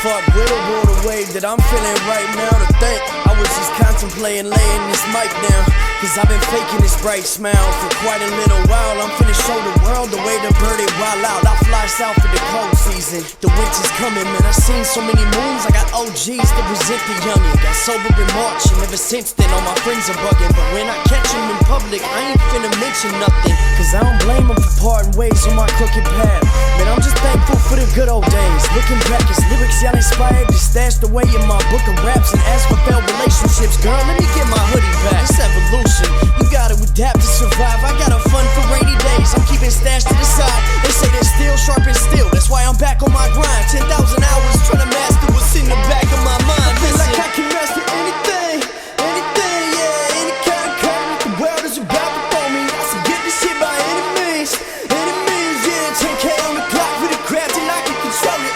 fuck with a water wave that I'm feeling right now. To think I was just contemplating laying this mic down, cause I've been faking this bright smile for quite a little while. I'm finna show the world the way to bird it wild out. I fly south for the cold season, the winter's coming, man. I seen so many moons, I got OGs to present the youngin'. Got sober in March, and ever since then all my friends are bugging. But when I catch them in public, I ain't finna mention nothing, cause I don't blame them for parting ways on my crooked path. Man, I'm just thankful for the good old days. Looking back, it's lyrics y'all inspired, just stashed away in my book of raps, and ask for failed relationships. Girl, let me get my hoodie back. It's evolution, you gotta adapt to survive. I got a fun for rainy days, I'm keeping stashed to the side. They say they're still sharp and still, that's why I'm back on my grind. 10,000 hours trying to master what's in the back of my mind. I feel like I can master anything, yeah, any kind of current the world is about to throw me. I should get this shit by any means, yeah. 10K on the clock for the craft and I can control it,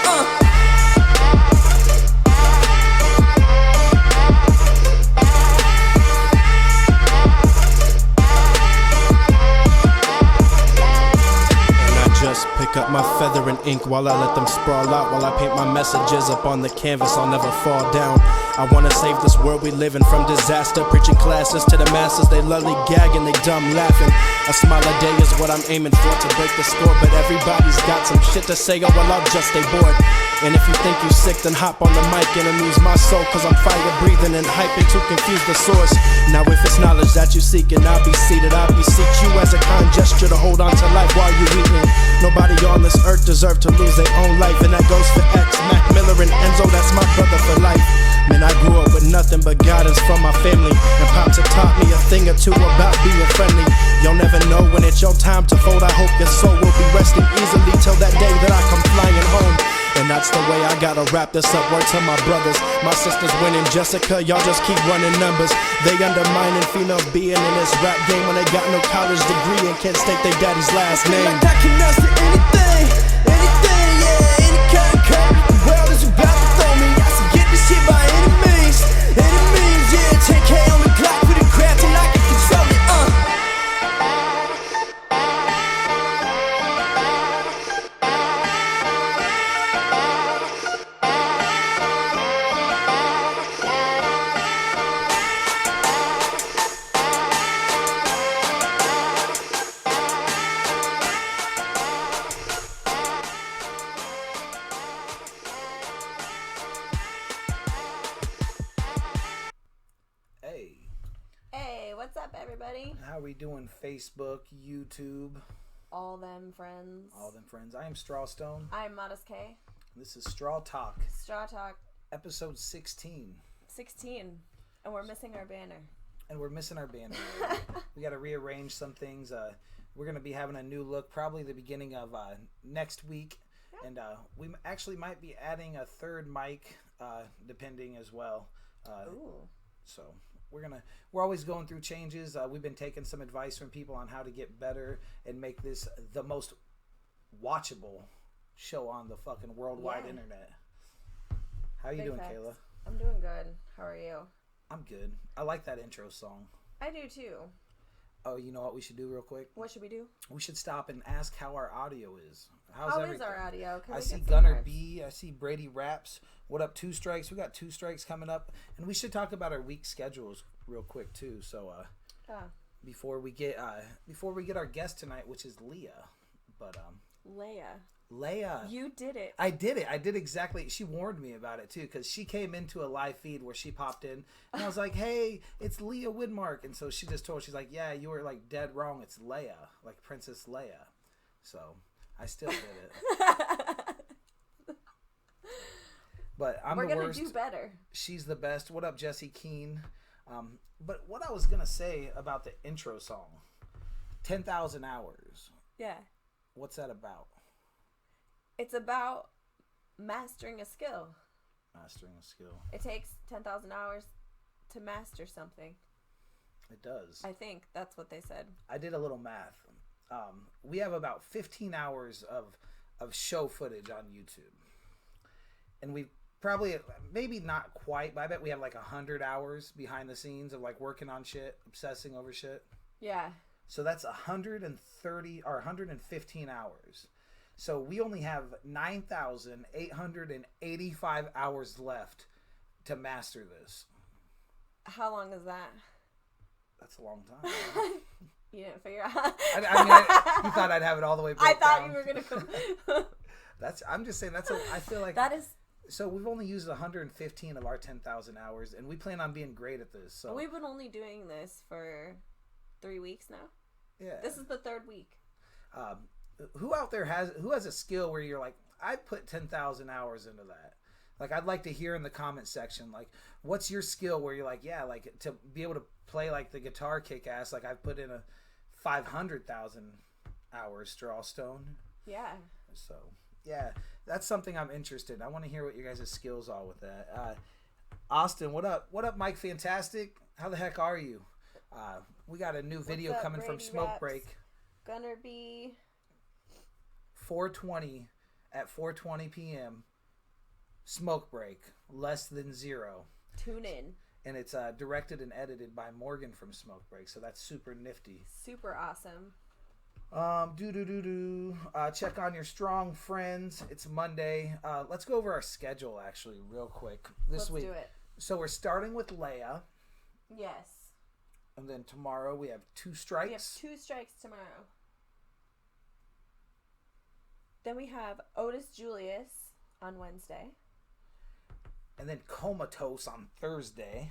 Just pick up my feather and ink while I let them sprawl out, while I paint my messages up on the canvas. I'll never fall down. I wanna save this world we live in from disaster. Preaching classes to the masses, they lolly gagging, they dumb laughing. A smile a day is what I'm aiming for, to break the score. But everybody's got some shit to say, oh well I'll just stay bored. And if you think you sick, then hop on the mic and amuse my soul, cause I'm fire breathing and hyping to confuse the source. Now if it's knowledge that you seek, and I'll be seated, I beseech you as a kind gesture to hold on to life while you eating. Nobody on this earth deserve to lose their own life, and that goes for X, Mac Miller, and Enzo, that's my brother for life. Man, I grew up with nothing but guidance from my family, and Pops had taught me a thing or two about being friendly. You'll never know when it's your time to fold. I hope your soul will be resting easily till that day that I come flying home. And that's the way I gotta wrap this up. Word to my brothers, my sisters winning. Jessica, y'all just keep running numbers. They undermining female being in this rap game when they got no college degree and can't state their daddy's last name. Like I can master anything, yeah, any kind of current the world is about to throw me. I should get this shit by any means, yeah. 10K on the clock for the craft and I can control it, How we doing? Facebook, YouTube, all them friends. I am Strawstone. I'm Modest K. This is StrawTalk. StrawTalk. Episode 16. 16. And we're missing our banner. We got to rearrange some things. We're going to be having a new look probably the beginning of next week. Yeah. And we actually might be adding a third mic depending as well. Ooh. So we're always going through changes. We've been taking some advice from people on how to get better and make this the most watchable show on the fucking worldwide internet. How you doing, facts. Kayla? I'm doing good. How are you? I'm good. I like that intro song. I do too. Oh, you know what we should do real quick? What should we do? We should stop and ask how our audio is. How is our audio? I see Gunner B. I see Brady Raps. What up, 2 Strikes? We got 2 Strikes coming up. And we should talk about our week schedules real quick, too. So, before we get our guest tonight, which is Leah. But, Leia. You did it. I did it. I did exactly. She warned me about it, too, because she came into a live feed where she popped in. And I was like, hey, it's Leia Widmark. And so she just she's like, yeah, you were, like, dead wrong. It's Leia, like Princess Leia. So I still did it. But we're the worst. We're going to do better. She's the best. What up, Jesse Keene? But what I was going to say about the intro song, 10,000 Hours. Yeah. What's that about? It's about mastering a skill. It takes 10,000 hours to master something. It does. I think that's what they said. I did a little math. We have about 15 hours of show footage on YouTube. And we probably, maybe not quite, but I bet we have like 100 hours behind the scenes of like working on shit, obsessing over shit. Yeah. So that's 130 or 115 hours. So we only have 9,885 hours left to master this. How long is that? That's a long time. You didn't figure out. You thought I'd have it all the way broke I thought down. you were going to come. I'm just saying, I feel like... That is... So we've only used 115 of our 10,000 hours, and we plan on being great at this. So we've been only doing this for 3 weeks now. Yeah. This is the 3rd week. Who out there has a skill where you're like, I put 10,000 hours into that? Like, I'd like to hear in the comment section, like, what's your skill where you're like, yeah, like, to be able to play, like, the guitar kick-ass, like, I've put in a 500,000 hours Strawstone. Yeah. So, yeah, that's something I'm interested in. I want to hear what your guys' skills are with that. Austin, what up? What up, Mike Fantastic? How the heck are you? We got a new video up, coming Brady from Smoke Raps? Break. Gonna be 4:20 at 4:20 p.m. Smoke Break, less than zero. Tune in. And it's directed and edited by Morgan from Smoke Break, so that's super nifty. Super awesome. Check on your strong friends. It's Monday. Let's go over our schedule actually real quick this week. Let's do it. So we're starting with Leia, Yes. and then tomorrow we have 2 strikes. We have 2 strikes tomorrow. Then we have Otis Julius on Wednesday. And then Comatose on Thursday.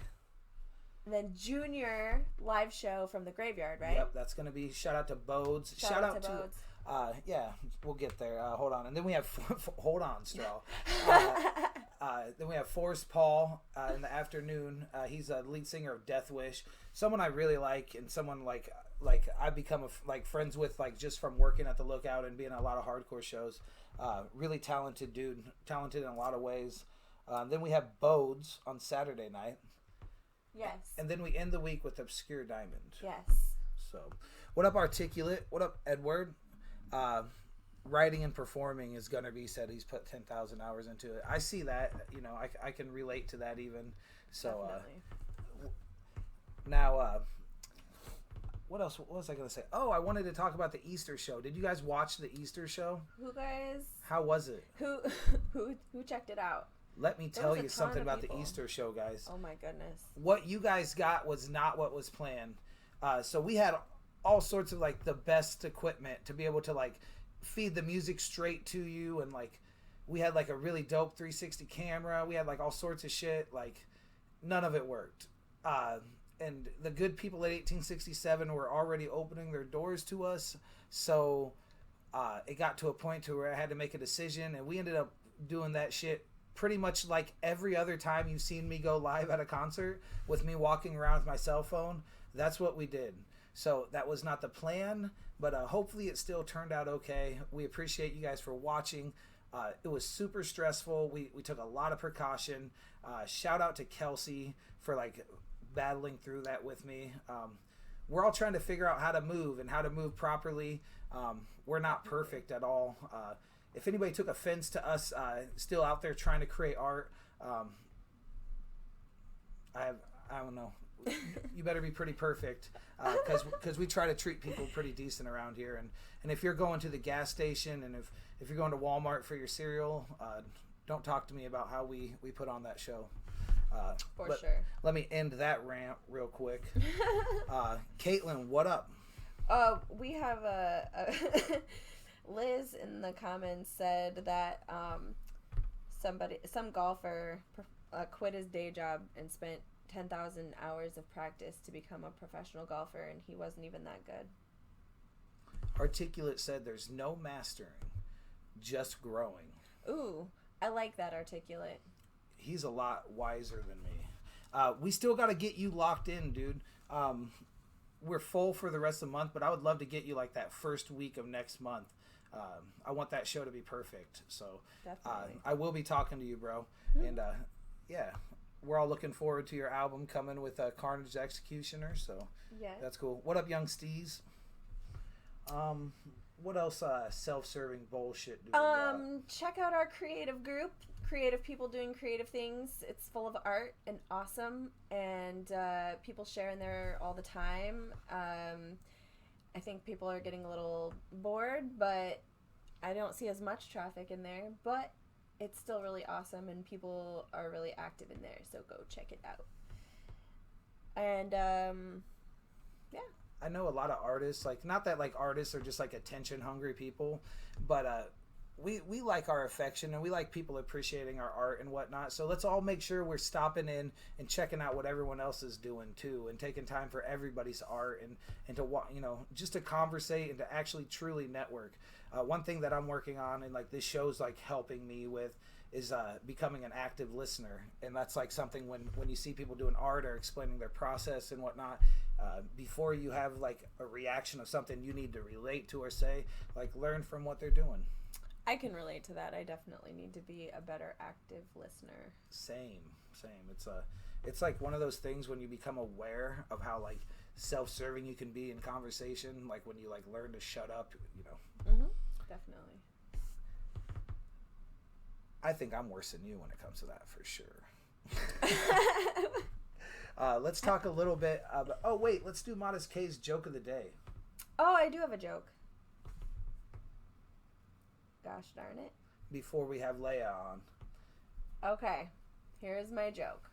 And then Junior live show from the graveyard, right? Yep, that's going to be shout out to Bodes. Shout out to Bodes. Yeah, we'll get there. Hold on. And then we have, hold on, Straw. Then we have Forrest Paul in the afternoon. He's a lead singer of Death Wish. Someone I really like, and someone like I've become friends with, like, just from working at the Lookout and being at a lot of hardcore shows. Really talented dude, talented in a lot of ways. Then we have Bodes on Saturday night. Yes. And then we end the week with Obscure Diamond. Yes. So, what up, Articulate? What up, Edward? Writing and performing, as Gunnar B said, he's put 10,000 hours into it. I see that. You know, I can relate to that even. So, now, what else? What was I going to say? Oh, I wanted to talk about the Easter show. Did you guys watch the Easter show? Who guys? How was it? Who checked it out? Let me tell you something about people. the Easter show, guys. Oh my goodness. What you guys got was not what was planned. So we had all sorts of, like, the best equipment to be able to, like, feed the music straight to you, and, like, we had, like, a really dope 360 camera. We had, like, all sorts of shit. Like, none of it worked. And the good people at 1867 were already opening their doors to us. So it got to a point to where I had to make a decision, and we ended up doing that shit pretty much like every other time you've seen me go live at a concert with me walking around with my cell phone. That's what we did. So that was not the plan, but hopefully it still turned out okay. We appreciate you guys for watching. It was super stressful. We took a lot of precaution. Shout out to Kelsey for, like, battling through that with me. We're all trying to figure out how to move and how to move properly. We're not perfect at all. If anybody took offense to us still out there trying to create art, I don't know. You better be pretty perfect, because we try to treat people pretty decent around here. And if you're going to the gas station, and if you're going to Walmart for your cereal, don't talk to me about how we put on that show. For sure. Let me end that rant real quick. Caitlin, what up? We have Liz in the comments said that some golfer quit his day job and spent 10,000 hours of practice to become a professional golfer, and he wasn't even that good. Articulate said there's no mastering, just growing. Ooh, I like that, Articulate. He's a lot wiser than me. We still got to get you locked in, dude. We're full for the rest of the month, but I would love to get you, like, that first week of next month. I want that show to be perfect. So I will be talking to you, bro. Mm-hmm. And yeah, we're all looking forward to your album coming with Carnage Executioner. So yeah, that's cool. What up, young Steez? What else self-serving bullshit do we got? Check out our creative group. Creative people doing creative things. It's full of art and awesome, and people share in there all the time. I think people are getting a little bored, but I don't see as much traffic in there, but it's still really awesome and people are really active in there, so go check it out. And yeah, I know a lot of artists, like, not that like artists are just like attention hungry people, but we like our affection and we like people appreciating our art and whatnot. So let's all make sure we're stopping in and checking out what everyone else is doing too, and taking time for everybody's art and to, you know, just to conversate and to actually truly network. One thing that I'm working on, and like this show's like helping me with, is becoming an active listener. And that's like something when you see people doing art or explaining their process and whatnot, before you have like a reaction of something you need to relate to or say, like learn from what they're doing. I can relate to that. I definitely need to be a better active listener. Same. It's like one of those things when you become aware of how like self-serving you can be in conversation, like when you like learn to shut up, you know. Mm-hmm. Definitely. I think I'm worse than you when it comes to that, for sure. Let's talk a little bit about... Oh, wait. Let's do Modest K's joke of the day. Oh, I do have a joke. Gosh darn it. Before we have Leia on. Okay. Here's my joke.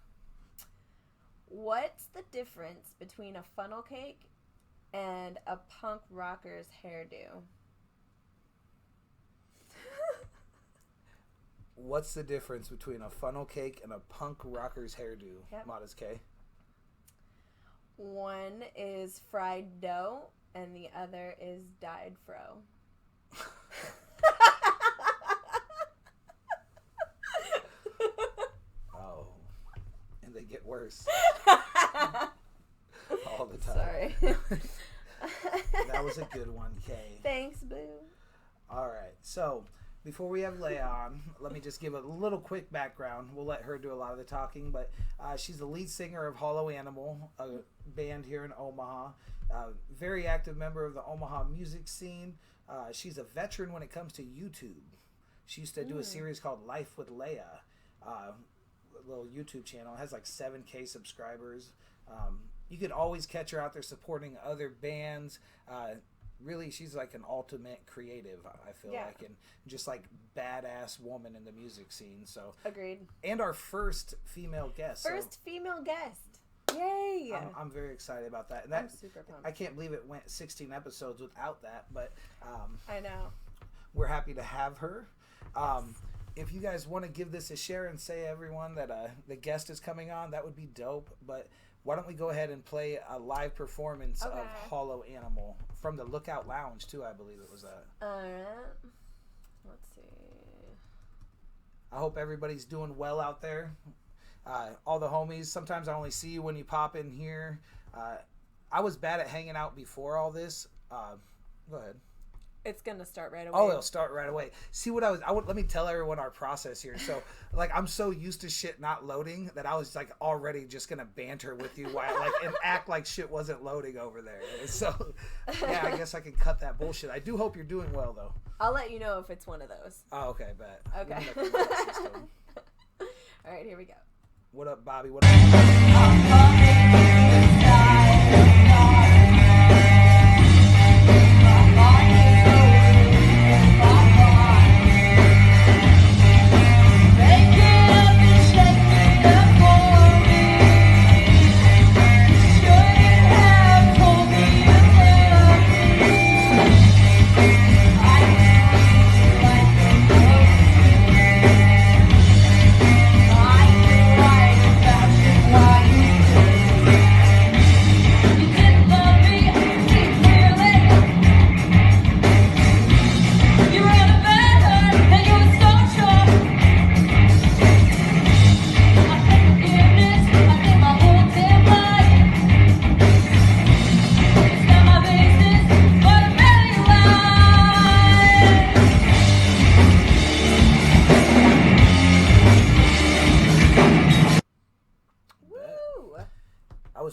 What's the difference between a funnel cake and a punk rocker's hairdo? What's the difference between a funnel cake and a punk rocker's hairdo, Yep. Modest K? One is fried dough and the other is dyed fro. Oh. And they get worse. All the time. Sorry. That was a good one, Kay. Thanks, boo. All right. So, before we have Leia on, let me just give a little quick background. We'll let her do a lot of the talking, but she's the lead singer of Hollow Animal, a band here in Omaha. Very active member of the Omaha music scene. She's a veteran when it comes to YouTube. She used to do a series called Life with Leia, a little YouTube channel. It has like 7K subscribers. You could always catch her out there supporting other bands. Really, she's like an ultimate creative, I feel like, and just like badass woman in the music scene. So Agreed. And our first female guest. First female guest. Yay! I'm very excited about that. And that, I'm super pumped. I can't believe it went 16 episodes without that, but I know. We're happy to have her. If you guys want to give this a share and say everyone that the guest is coming on, that would be dope. But why don't we go ahead and play a live performance of Hollow Animal from the Lookout Lounge, too, I believe it was that. Alright. Let's see. I hope everybody's doing well out there. All the homies, sometimes I only see you when you pop in here. I was bad at hanging out before all this. Go ahead. It's gonna start right away. Oh, it'll start right away. See what let me tell everyone our process here. So, like, I'm so used to shit not loading that I was like already just gonna banter with you and act like shit wasn't loading over there. So, yeah, I guess I can cut that bullshit. I do hope you're doing well though. I'll let you know if it's one of those. Oh, okay, bet. Okay. All right, here we go. What up, Bobby? What up?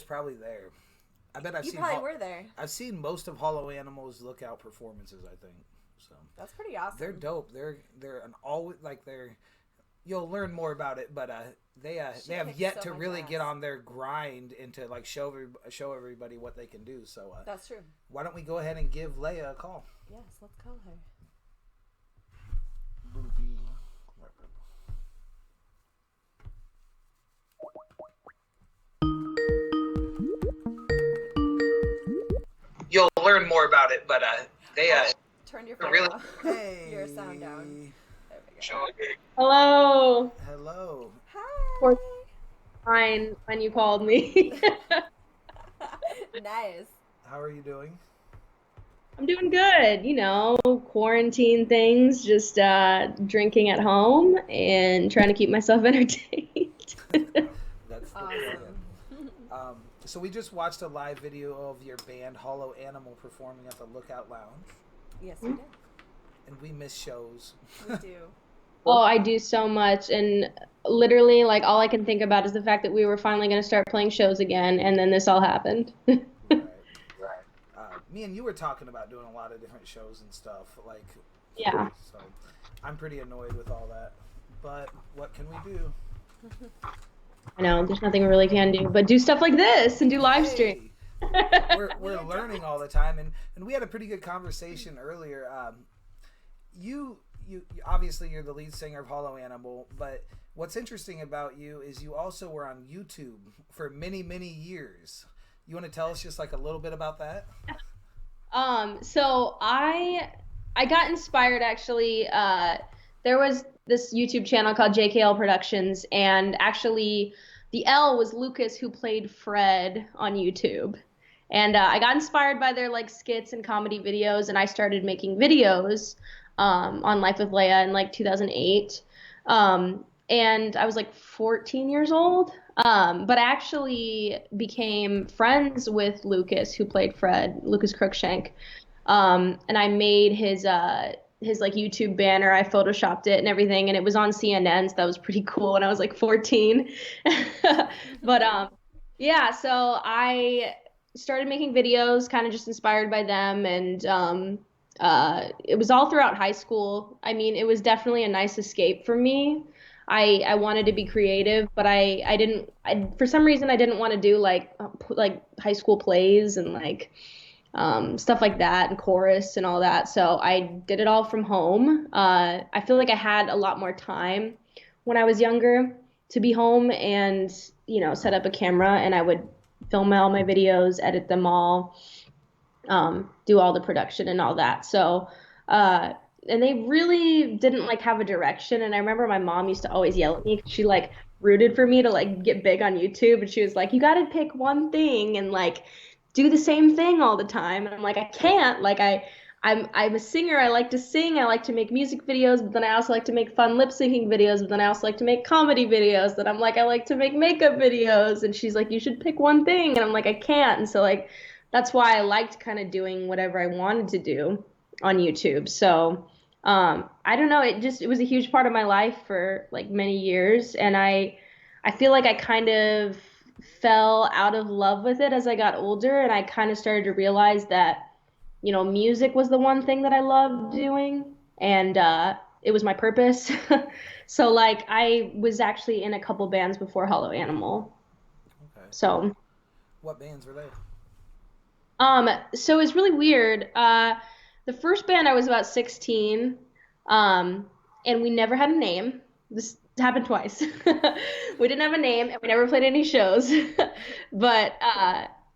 Probably there. I bet I've you seen. You probably were there. I've seen most of Hollow Animal's Lookout performances. I think so. That's pretty awesome. They're dope. They're an always like they're. You'll learn more about it, but they have yet to really get on their grind and to like show everybody what they can do. So that's true. Why don't we go ahead and give Leia a call? Yes, let's call her. more about it, but they turn your phone really off. Hey. Your sound down. There we go. sure. Hello. Hello. Hi. Fine when you called me. Nice. How are you doing? I'm doing good. You know, quarantine things, just drinking at home and trying to keep myself entertained. That's the Awesome. plan. So we just watched a live video of your band Hollow Animal performing at the Lookout Lounge, Yes, we did. and we miss shows. We do. Oh, I do so much, and literally, like, all I can think about is the fact that we were finally going to start playing shows again, and then this all happened. Right. Me and you were talking about doing a lot of different shows and stuff, like. Yeah. So, I'm pretty annoyed with all that, but what can we do? I know, there's nothing we really can do, but do stuff like this and do live stream. Hey, we're learning all the time, and we had a pretty good conversation earlier. You obviously you're the lead singer of Hollow Animal, but what's interesting about you is you also were on YouTube for many years. You want to tell us just like a little bit about that? So I got inspired actually. There was this YouTube channel called JKL Productions, and actually the L was Lucas, who played Fred on YouTube. And I got inspired by their like skits and comedy videos, and I started making videos on Life with Leia in like 2008. And I was like 14 years old. But I actually became friends with Lucas, who played Fred, Lucas Crookshank. And I made his like YouTube banner. I photoshopped it and everything, and it was on CNN, so that was pretty cool when I was like 14. But yeah, so I started making videos kind of just inspired by them, and it was all throughout high school. I mean, it was definitely a nice escape for me. I wanted to be creative, but I didn't, for some reason I didn't want to do like high school plays and like stuff like that, and chorus and all that. So I did it all from home. I feel like I had a lot more time when I was younger to be home and, you know, set up a camera, and I would film all my videos, edit them all, do all the production and all that. So, and they really didn't like have a direction. And I remember my mom used to always yell at me 'cause she like rooted for me to like get big on YouTube. And she was like, you got to pick one thing and like do the same thing all the time. And I'm like, I can't. Like I'm a singer. I like to sing. I like to make music videos, but then I also like to make fun lip syncing videos. But then I also like to make comedy videos. Then I'm like, I like to make makeup videos. And she's like, you should pick one thing. And I'm like, I can't. And so like, that's why I liked kind of doing whatever I wanted to do on YouTube. So I don't know. It was a huge part of my life for like many years. And I feel like I kind of fell out of love with it as I got older. And I kind of started to realize that, you know, music was the one thing that I loved doing, and it was my purpose. So like I was actually in a couple bands before Hollow Animal. Okay. So What bands were they? So it's really weird. The first band I was about 16, and we never had a name. This happened twice. We didn't have a name, and we never played any shows. But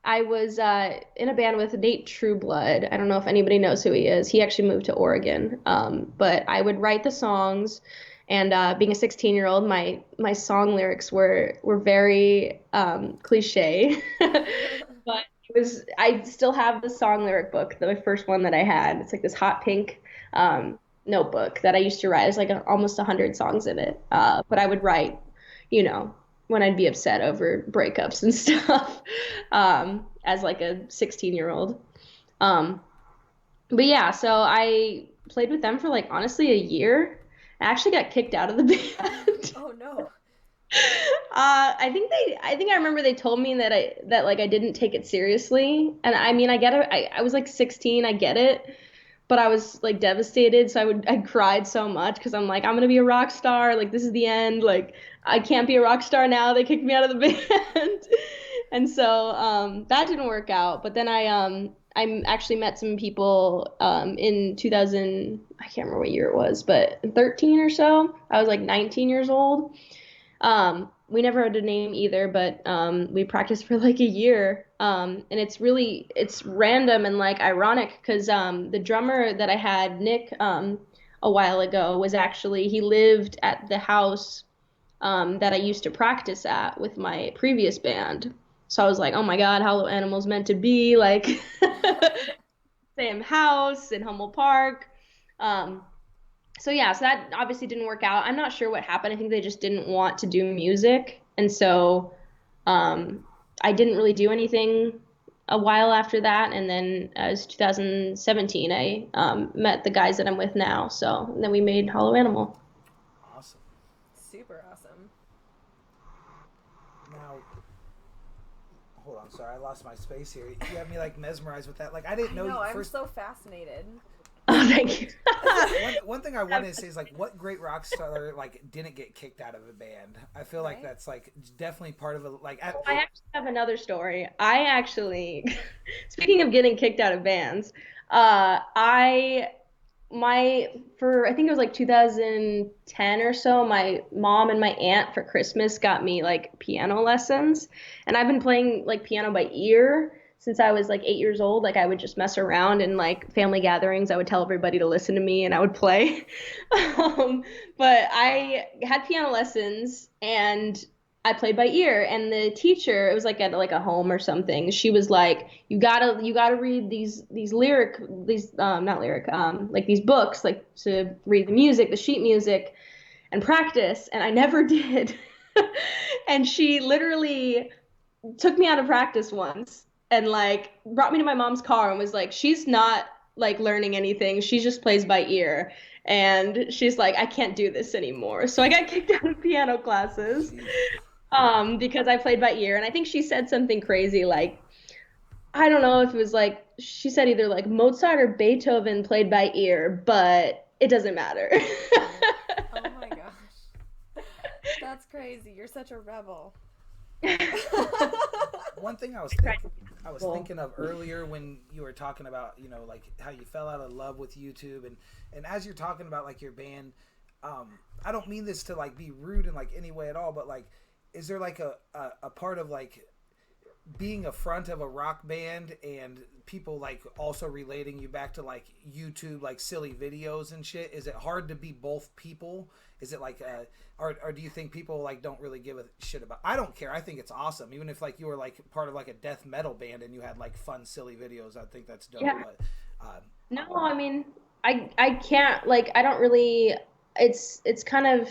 I was in a band with Nate Trueblood. I don't know if anybody knows who he is. He actually moved to Oregon. But I would write the songs, and being a 16-year-old, my song lyrics were very cliche. But I still have the song lyric book, the first one that I had. It's like this hot pink notebook that I used to write. There's like almost 100 songs in it. But I would write, you know, when I'd be upset over breakups and stuff, as like a 16-year-old. But yeah, so I played with them for like honestly a year. I actually got kicked out of the band. Oh no. I think I remember they told me that I didn't take it seriously. And I mean, I get it. I was like 16, I get it. But I was like devastated, so I cried so much because I'm like, I'm gonna be a rock star. Like, this is the end. Like, I can't be a rock star now. They kicked me out of the band. And so that didn't work out. But then I actually met some people in 2000, I can't remember what year it was, but 13 or so. I was like 19 years old. we never had a name either, but we practiced for like a year. And it's random and like ironic because the drummer that I had, Nick, a while ago was actually, he lived at the house that I used to practice at with my previous band. So I was like, oh my God, Hollow Animal's meant to be like same house in Hummel Park. So yeah, so that obviously didn't work out. I'm not sure what happened. I think they just didn't want to do music. And so I didn't really do anything a while after that. And then it was 2017, I met the guys that I'm with now. So then we made Hollow Animal. Awesome. Super awesome. Now, hold on, sorry, I lost my space here. You have me like mesmerized with that. Like I didn't know. No, I'm first... so fascinated. Oh, thank you. one thing I wanted to say is like, what great rock star like didn't get kicked out of a band? I feel like that's like definitely part of a like. I actually have another story. I actually, speaking of getting kicked out of bands, I think it was like 2010 or so, my mom and my aunt for Christmas got me like piano lessons, and I've been playing like piano by ear since I was like 8 years old. Like I would just mess around in like family gatherings. I would tell everybody to listen to me and I would play. But I had piano lessons and I played by ear, and the teacher, it was like at like a home or something, she was like, you gotta read these books, like to read the music, the sheet music, and practice. And I never did. And she literally took me out of practice once and like brought me to my mom's car and was like, she's not like learning anything, she just plays by ear. And she's like, I can't do this anymore. So I got kicked out of piano classes because I played by ear. And I think she said something crazy like, I don't know if it was like, she said either like Mozart or Beethoven played by ear, but it doesn't matter. Oh my gosh. That's crazy. You're such a rebel. One thing I was thinking of earlier when you were talking about, you know, like how you fell out of love with YouTube, and as you're talking about like your band, I don't mean this to like be rude in like any way at all, but like, is there like a part of like being a front of a rock band and people like also relating you back to like YouTube, like silly videos and shit? Is it hard to be both people? Is it like, or do you think people like don't really give a shit about? I don't care. I think it's awesome. Even if like you were like part of like a death metal band and you had like fun, silly videos, I think that's dope. Yeah. But, no, I mean, I can't like, I don't really, it's kind of,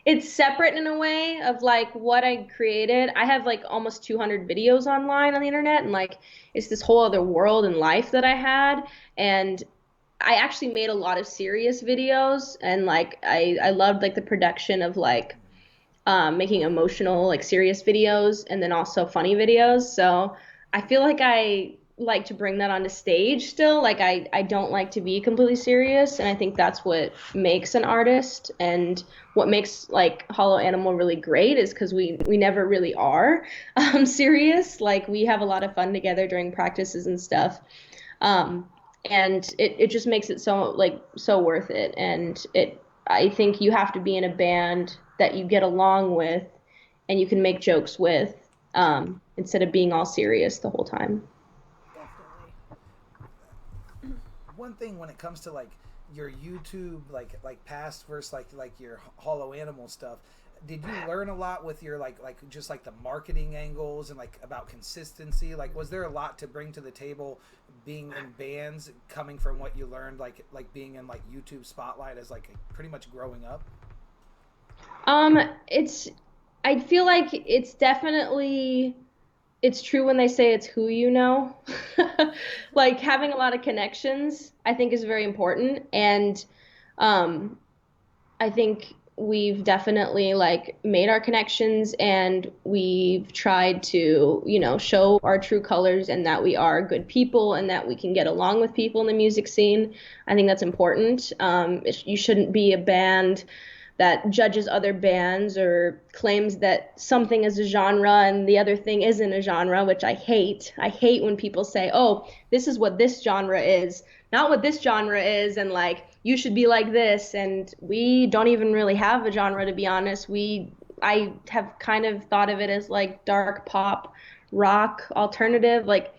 it's separate in a way of like what I created. I have like almost 200 videos online on the internet, and like it's this whole other world and life that I had. And I actually made a lot of serious videos, and like I loved like the production of like making emotional like serious videos and then also funny videos. So I feel like I like to bring that onto stage still. Like I don't like to be completely serious, and I think that's what makes an artist and what makes like Hollow Animal really great is because we never really are serious. Like we have a lot of fun together during practices and stuff, and it just makes it so worth it. And I think you have to be in a band that you get along with and you can make jokes with, instead of being all serious the whole time. One thing when it comes to like your YouTube like past versus like your Hollow Animal stuff, did you learn a lot with your like just like the marketing angles and like about consistency? Like was there a lot to bring to the table being in bands coming from what you learned like being in like YouTube spotlight as like pretty much growing up? I feel like it's definitely, it's true when they say it's who you know. Like having a lot of connections, I think is very important. And I think we've definitely like made our connections, and we've tried to, you know, show our true colors and that we are good people and that we can get along with people in the music scene. I think that's important. You shouldn't be a band that judges other bands or claims that something is a genre and the other thing isn't a genre, which I hate. I hate when people say, oh, this is what this genre is, not what this genre is, and like, you should be like this. And we don't even really have a genre, to be honest. We I have kind of thought of it as like dark pop rock alternative. Like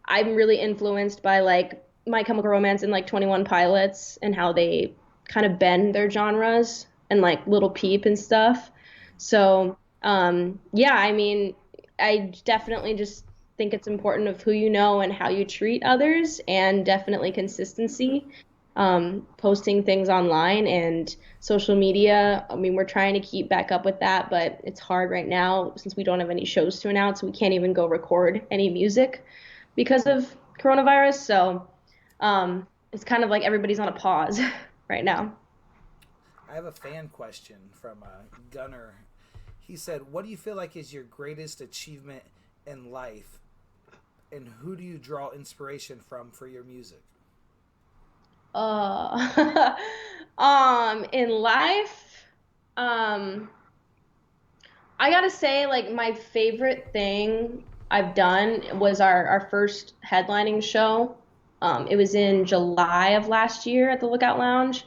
I'm really influenced by like My Chemical Romance and like 21 Pilots and how they kind of bend their genres, and like Little Peep and stuff. So yeah, I mean, I definitely just think it's important of who you know and how you treat others, and definitely consistency. Posting things online and social media. I mean, we're trying to keep back up with that, but it's hard right now since we don't have any shows to announce. We can't even go record any music because of coronavirus. So it's kind of like everybody's on a pause right now. I have a fan question from Gunner. He said, what do you feel like is your greatest achievement in life, and who do you draw inspiration from for your music? In life, I gotta say, like, my favorite thing I've done was our first headlining show. It was in July of last year at the Lookout Lounge.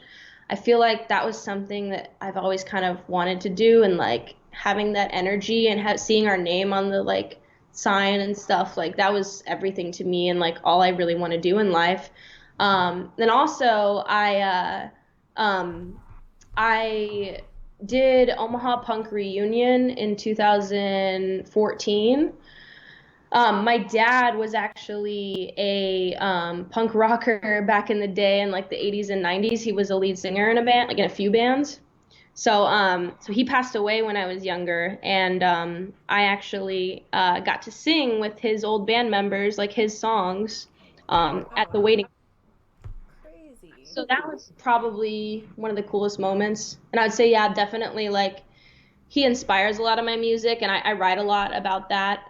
I feel like that was something that I've always kind of wanted to do, and like having that energy and seeing our name on the like sign and stuff, like that was everything to me, and like all I really want to do in life. Then also I did Omaha Punk Reunion in 2014. My dad was actually a punk rocker back in the day in like the 80s and 90s. He was a lead singer in a band, like in a few bands. So he passed away when I was younger, and I actually got to sing with his old band members, like his songs, at the waiting. So that was probably one of the coolest moments. And I would say, yeah, definitely, like, he inspires a lot of my music, and I write a lot about that,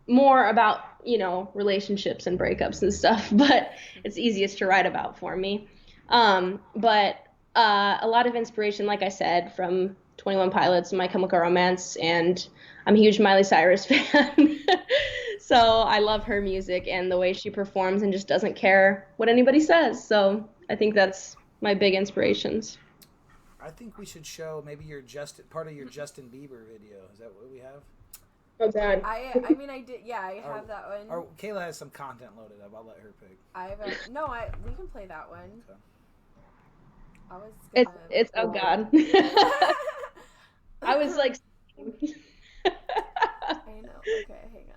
more about, you know, relationships and breakups and stuff, but it's easiest to write about for me. But a lot of inspiration, like I said, from 21 Pilots and My Chemical Romance, and I'm a huge Miley Cyrus fan. So I love her music and the way she performs and just doesn't care what anybody says. So I think that's my big inspirations. I think we should show maybe part of your Justin Bieber video. Is that what we have? Oh God. I mean, I did. Yeah, I have that one. Or Kayla has some content loaded up. I'll let her pick. We can play that one. Okay. It's oh God. I was like. I know. Okay, hang on.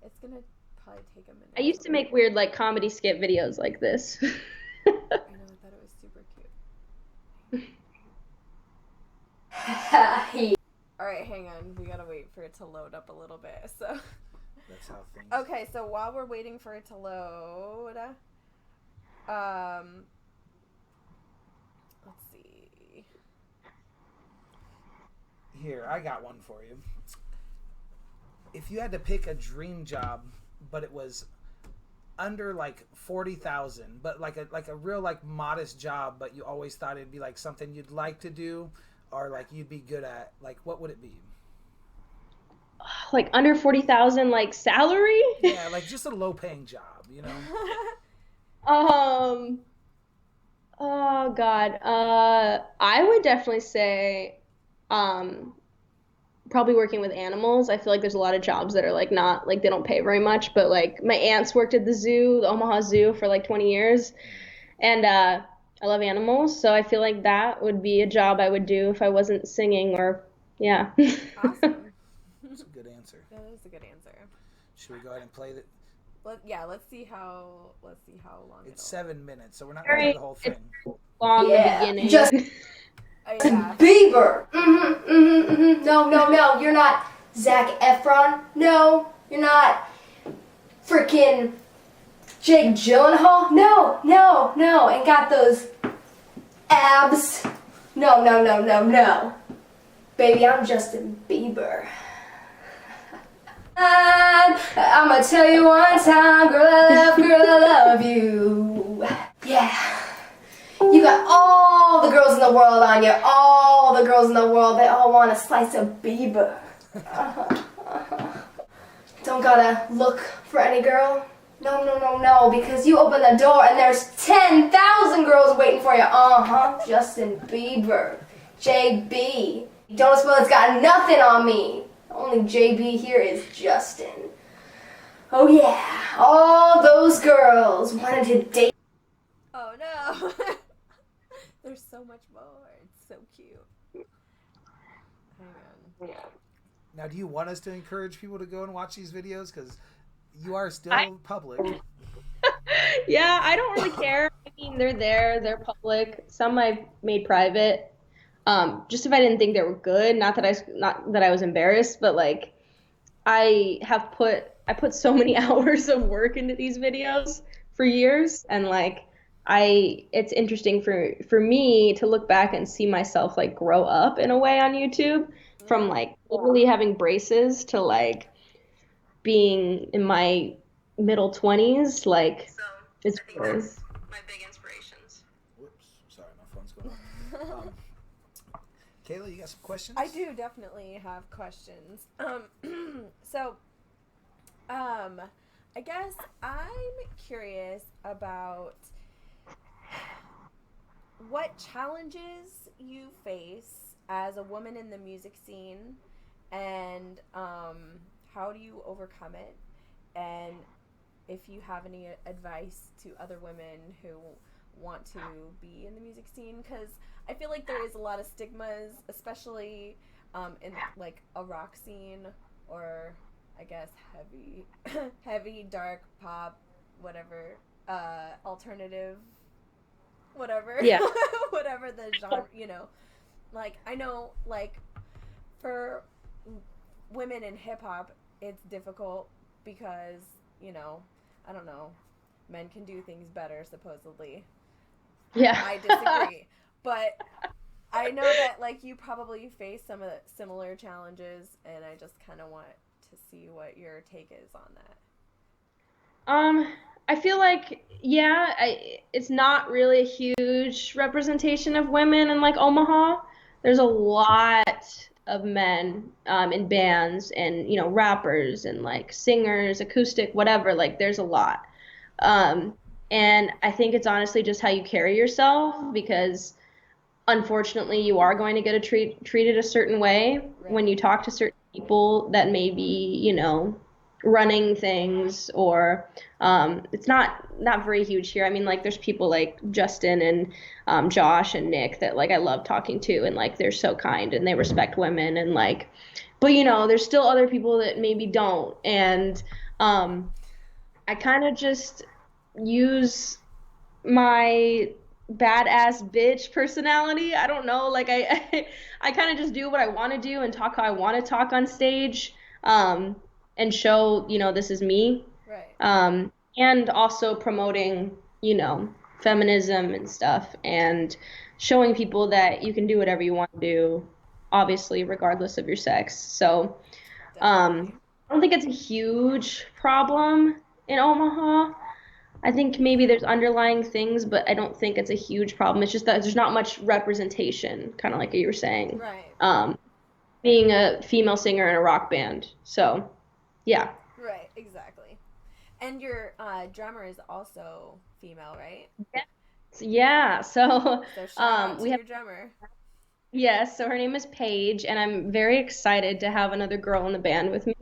It's gonna probably take a minute. I used to make weird like comedy skit videos like this. I know. I thought it was super cute. All right, hang on. We gotta wait for it to load up a little bit. So. That's how things. Okay, so while we're waiting for it to load, let's see. Here, I got one for you. If you had to pick a dream job, but it was under like 40,000, but like a real like modest job, but you always thought it'd be like something you'd like to do, or like you'd be good at, like what would it be? Like under 40,000, like salary? Yeah, like just a low paying job, you know. Oh God. I would definitely say, probably working with animals. I feel like there's a lot of jobs that are like not like they don't pay very much, but like my aunts worked at the zoo, the Omaha Zoo, for like 20 years, and I love animals, so I feel like that would be a job I would do if I wasn't singing, or yeah. Awesome. That's a good answer. That is a good answer. Should we go ahead and play that? Let's see how long it's 7 minutes, so we're not gonna play the whole thing. Long the beginning. Just Bieber. No, you're not Zac Efron. No, you're not freaking Jake Gyllenhaal. No, and got those abs. No. Baby, I'm Justin Bieber. I'ma tell you one time, girl, I love you. Yeah. You got all the girls in the world on you. All the girls in the world, they all want a slice of Bieber. Don't gotta look for any girl. No, because you open the door and there's 10,000 girls waiting for you. Justin Bieber. JB. Don't spoil, it's got nothing on me. The only JB here is Justin. Oh yeah, all those girls wanted to date. Oh no. There's so much more. It's so cute. Hang on. Now, do you want us to encourage people to go and watch these videos? Because you are still public. Yeah, I don't really care. I mean, they're public. Some I've made private. Just if I didn't think they were good, not that I was embarrassed, but like I put so many hours of work into these videos for years, and like it's interesting for me to look back and see myself like grow up in a way on YouTube, from like literally having braces to like being in my middle 20s. Like, so it's my big inspirations. Whoops, sorry, my phone's going on. Kayla, you got some questions? I do definitely have questions. I guess I'm curious about what challenges you face as a woman in the music scene, and how do you overcome it, and if you have any advice to other women who want to be in the music scene, because I feel like there is a lot of stigmas, especially in like a rock scene, or I guess heavy dark pop, whatever, alternative, whatever, yeah. whatever the genre, you know. Like, I know, like, for women in hip hop, it's difficult because, you know, I don't know, men can do things better, supposedly. Yeah. I disagree. But I know that, like, you probably face some of the similar challenges, and I just kind of want to see what your take is on that. I feel like, yeah, it's not really a huge representation of women in, like, Omaha. There's a lot of men in bands and, you know, rappers and, like, singers, acoustic, whatever. Like, there's a lot. And I think it's honestly just how you carry yourself, because unfortunately you are going to get treated a certain way when you talk to certain people that may be, you know, running things, or it's not very huge here. I mean, like, there's people like Justin and Josh and Nick that, like, I love talking to, and, like, they're so kind and they respect women, and, like, but, you know, there's still other people that maybe don't, and I kind of just use my badass bitch personality. I don't know, like, I kind of just do what I want to do and talk how I want to talk on stage, and show, you know, this is me. Right. And also promoting, you know, feminism and stuff, and showing people that you can do whatever you want to do, obviously, regardless of your sex. So, I don't think it's a huge problem in Omaha. I think maybe there's underlying things, but I don't think it's a huge problem. It's just that there's not much representation, kind of like you were saying. Right. Being a female singer in a rock band. So, yeah. Right, exactly. And your drummer is also female, right? Yeah. So shout out to we have your drummer. Yes, so her name is Paige, and I'm very excited to have another girl in the band with me.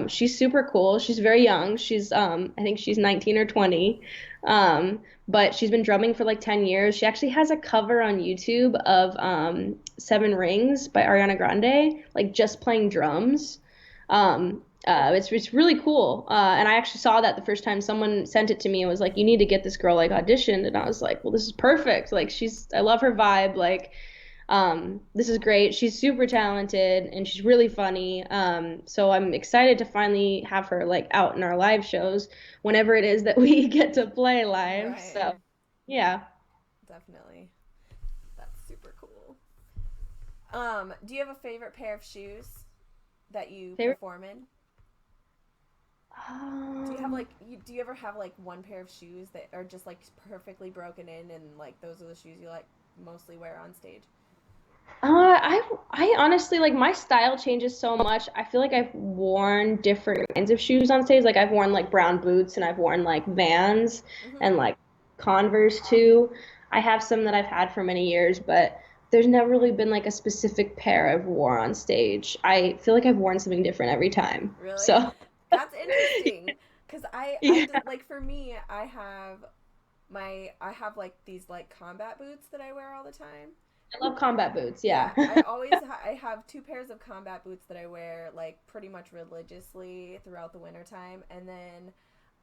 She's super cool. She's very young. She's I think she's 19 or 20. But she's been drumming for like 10 years. She actually has a cover on YouTube of Seven Rings by Ariana Grande, like just playing drums. It's really cool. And I actually saw that the first time someone sent it to me and was like, you need to get this girl like auditioned. And I was like, well, this is perfect. Like, I love her vibe. Like, this is great. She's super talented and she's really funny. So I'm excited to finally have her like out in our live shows whenever it is that we get to play live. Right. So yeah. Definitely. That's super cool. Do you have a favorite pair of shoes that you perform in? Do you ever have like one pair of shoes that are just like perfectly broken in, and like those are the shoes you like mostly wear on stage? I honestly, like, my style changes so much. I feel like I've worn different kinds of shoes on stage. Like, I've worn like brown boots, and I've worn like Vans and like Converse too. I have some that I've had for many years, but there's never really been like a specific pair I've worn on stage. I feel like I've worn something different every time. Really? So That's interesting. Because like for me, I have like these like combat boots that I wear all the time. I love combat boots. Yeah. I have 2 pairs of combat boots that I wear like pretty much religiously throughout the winter time, and then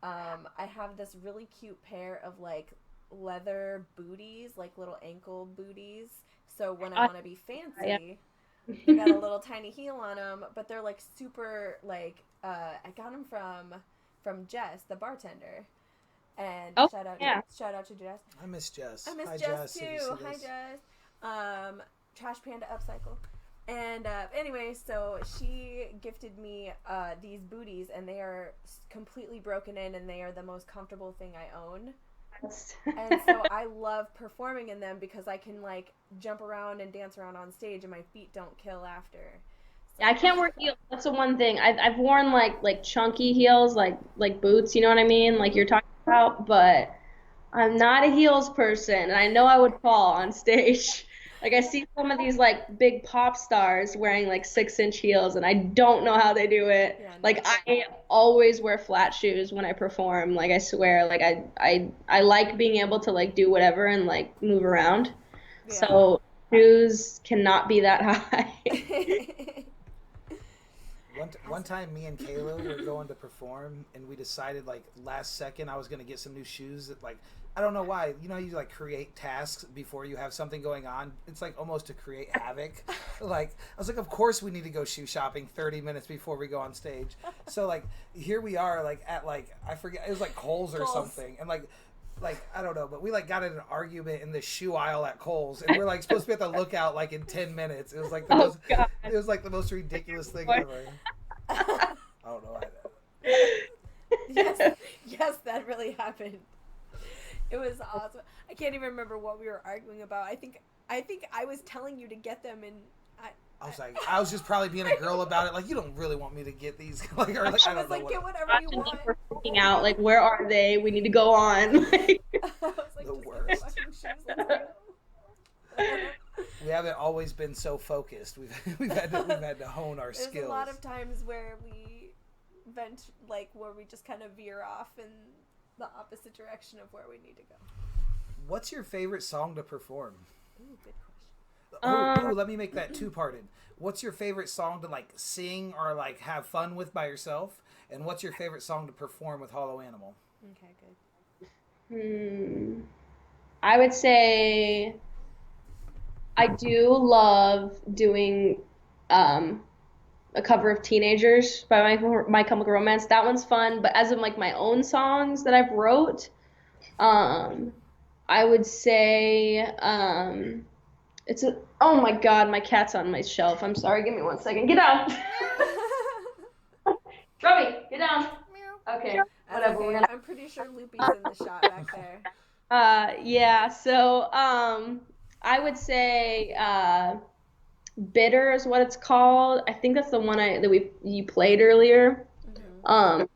I have this really cute pair of like leather booties, like little ankle booties. So when I want to be fancy, they got a little tiny heel on them, but they're like super like I got them from Jess, the bartender. And shout out to Jess. I miss Jess. I miss Jess too. Hi Jess. Trash Panda Upcycle. And anyway, so she gifted me these booties, and they are completely broken in, and they are the most comfortable thing I own. And so I love performing in them because I can like jump around and dance around on stage, and my feet don't kill after. So, I can't wear heels. That's the one thing. I've worn like chunky heels, like boots. You know what I mean? Like you're talking about, but I'm not a heels person, and I know I would fall on stage. Like I see some of these like big pop stars wearing like 6-inch heels, and I don't know how they do it. Yeah, like I always wear flat shoes when I perform. Like I swear, like I like being able to like do whatever and like move around. Yeah. So shoes cannot be that high. One time me and Kayla were going to perform, and we decided like last second I was going to get some new shoes that like, I don't know why, you know, you like create tasks before you have something going on. It's like almost to create havoc. Like I was like, of course we need to go shoe shopping 30 minutes before we go on stage. So like here we are like at like, I forget, it was like Kohl's or something, and like I don't know, but we like got in an argument in the shoe aisle at Kohl's, and we're like supposed to be at the lookout like in 10 minutes. It was like the most ridiculous thing ever. I don't know. Yes, that really happened. It was awesome. I can't even remember what we were arguing about. I think I was telling you to get them, and I was just probably being a girl about it. Like, you don't really want me to get these. Like, or like I was like, get whatever you want. We're freaking out. Like, where are they? We need to go on. I was like, the worst. We haven't always been so focused. We've had to hone our skills. There's a lot of times where we where we just kind of veer off in the opposite direction of where we need to go. What's your favorite song to perform? Ooh, good question. Let me make that 2-parted. What's your favorite song to like sing or like have fun with by yourself? And what's your favorite song to perform with Hollow Animal? Okay, good. I would say I do love doing a cover of Teenagers by My Chemical Romance. That one's fun, but as of like my own songs that I've wrote, I would say oh my god, my cat's on my shelf. I'm sorry, give me 1 second. Get down. Robbie, get down. Okay, whatever. Okay. I'm pretty sure Loopy's in the shot back there. Yeah, so I would say Bitter is what it's called. I think that's the one you played earlier. Mm-hmm.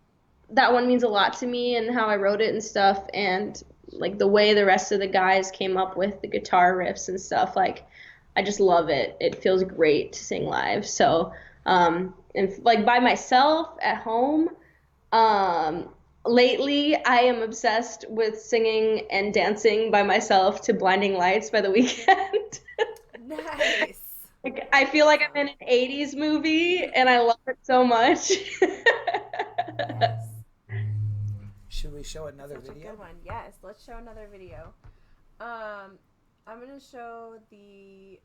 That one means a lot to me and how I wrote it and stuff, and like the way the rest of the guys came up with the guitar riffs and stuff. Like I just love it. It feels great to sing live. So and like by myself at home, lately I am obsessed with singing and dancing by myself to Blinding Lights by The Weeknd. Nice. Like, I feel like I'm in an 80s movie, and I love it so much. Yes. Should we show another video? A good one. Yes, let's show another video. I'm going to show the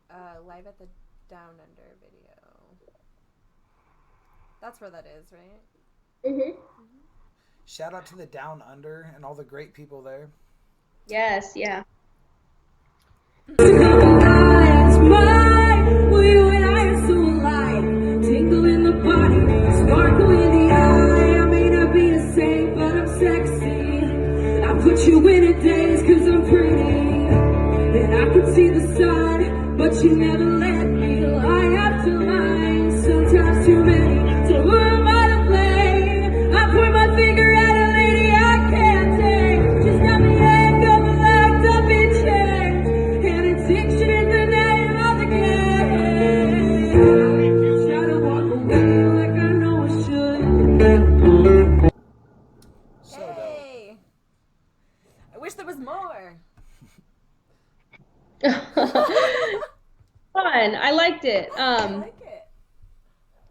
Live at the Down Under video. That's where that is, right? Mm-hmm. Shout out to the Down Under and all the great people there. Yes, yeah. You in a daze cause I'm pretty, and I could see the sun, but you never let me lie after line, sometimes too many, so who am I to blame? I point my finger at a lady I can't take, just got me head going locked up liked it. I like it.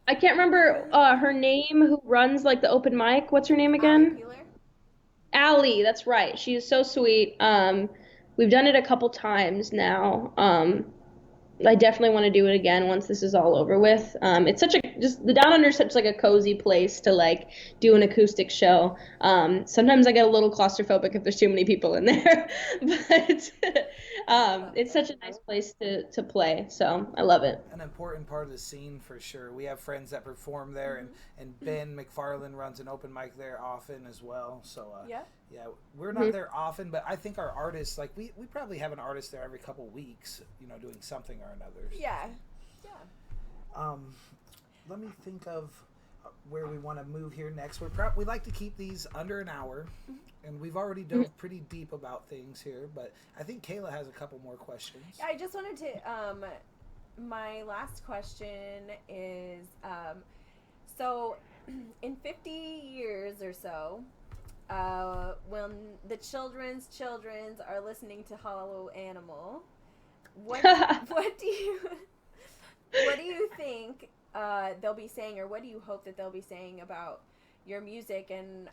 I can't remember her name who runs like the open mic. What's her name again? Allie, that's right. She is so sweet. We've done it a couple times now. I definitely want to do it again once this is all over with. It's such just the Down Under is such like a cozy place to like do an acoustic show. Sometimes I get a little claustrophobic if there's too many people in there, but it's such a nice place to play. So I love it. An important part of the scene for sure. We have friends that perform there, and Ben McFarland runs an open mic there often as well. So yeah, we're not there often, but I think our artists, like we probably have an artist there every couple weeks, doing something or another. Yeah. Let me think of where we want to move here next. We like to keep these under an hour, and we've already dove pretty deep about things here, but I think Kayla has a couple more questions. Yeah, I just wanted to, my last question is, so in 50 years or so, when the children's are listening to Hollow Animal, what do you think they'll be saying, or what do you hope that they'll be saying about your music? And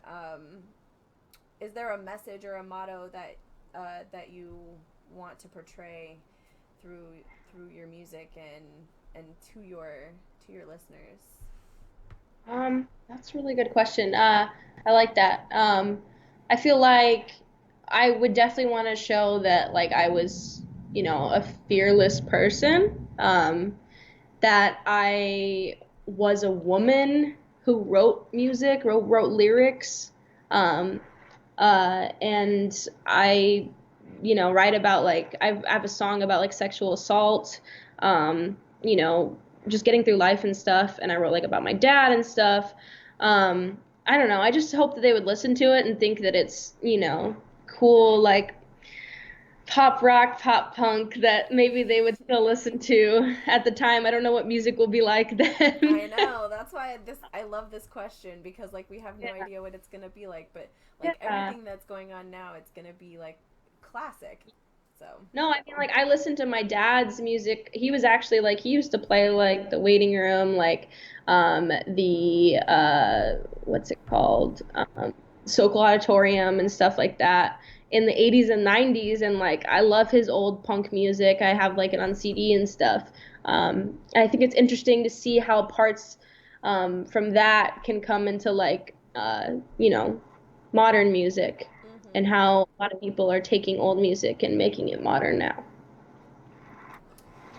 is there a message or a motto that you want to portray through your music and to your listeners? That's a really good question. I like that. I feel like I would definitely want to show that like I was, a fearless person, that I was a woman who wrote music, wrote lyrics, and I, write about like, I have a song about like sexual assault, just getting through life and stuff, and I wrote like about my dad and stuff. I don't know, I just hope that they would listen to it and think that it's, cool, like pop rock, pop punk that maybe they would still listen to at the time. I don't know what music will be like then. I know, that's why I love this question, because like we have no idea what it's gonna be like, but like everything that's going on now, it's gonna be like classic. So no, I mean, like I listened to my dad's music. He was actually like, he used to play like the Waiting Room, like the what's it called, Sokol Auditorium and stuff like that in the 80s and 90s, and like I love his old punk music. I have like it on CD and stuff. I think it's interesting to see how parts from that can come into like modern music, and how a lot of people are taking old music and making it modern now.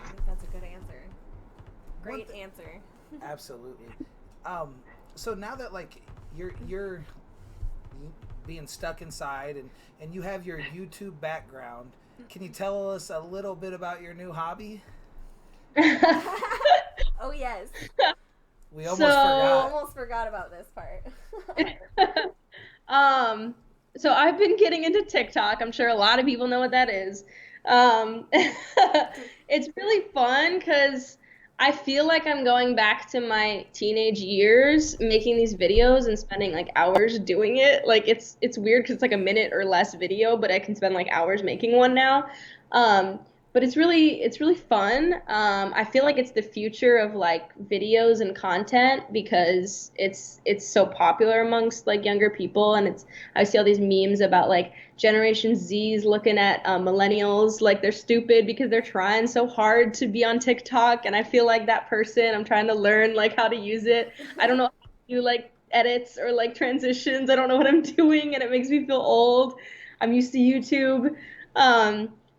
I think that's a good answer. Great answer. Absolutely. So now that like you're being stuck inside and you have your YouTube background, can you tell us a little bit about your new hobby? Oh yes. We almost forgot about this part. So I've been getting into TikTok. I'm sure a lot of people know what that is. It's really fun because I feel like I'm going back to my teenage years making these videos and spending like hours doing it. Like it's weird because it's like a minute or less video, but I can spend like hours making one now. But it's really fun. I feel like it's the future of like videos and content because it's so popular amongst like younger people, and I see all these memes about like Generation Z's looking at millennials like they're stupid because they're trying so hard to be on TikTok, and I feel like that person. I'm trying to learn like how to use it. I don't know how to do like edits or like transitions. I don't know what I'm doing, and it makes me feel old. I'm used to YouTube.